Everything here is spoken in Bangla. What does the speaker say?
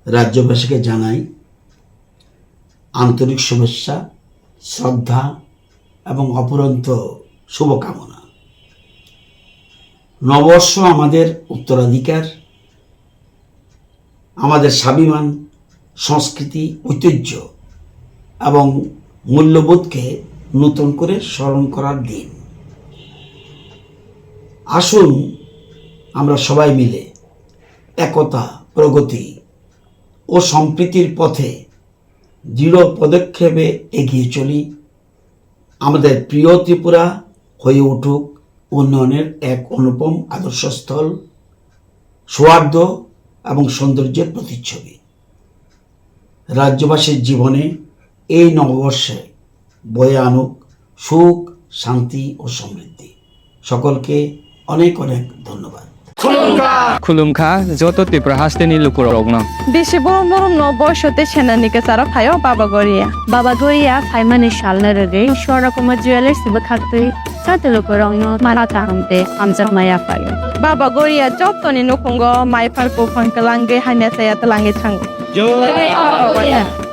রাজ্যবাসীকে জানাই আন্তরিক শুভেচ্ছা, শ্রদ্ধা এবং অপুরন্ত শুভকামনা। নববর্ষ আমাদের উত্তরাধিকার, আমাদের স্বাভিমান, সংস্কৃতি, ঐতিহ্য এবং মূল্যবোধকে নতুন করে স্মরণ করার দিন। আসুন আমরা সবাই মিলে একতা, প্রগতি ও সম্প্রীতির পথে দৃঢ় পদক্ষেপে এগিয়ে চলি। আমাদের প্রিয় ত্রিপুরা হয়ে উঠুক উন্নয়নের এক অনুপম আদর্শস্থল, সৌহার্দ্য এবং সৌন্দর্যের প্রতিচ্ছবি। রাজ্যবাসীর জীবনে এই নববর্ষে বয়ে আনুক সুখ, শান্তি ও সমৃদ্ধি। সকলকে অনেক অনেক ধন্যবাদ। खुलुमखा जत Tripura हास्टेनि लुकुरगना Bishi borom borom no boshote shenanike sara phayo Baba Goria. Baba Goria Faimani Shalnarage, Shora Kuma Jewelers Sibakati, Satelukorong, Maratamte, Amza Maya Fire. Baba Goria jotoni nukungo mai palpo pankalange hanese yatalange chango. Joy!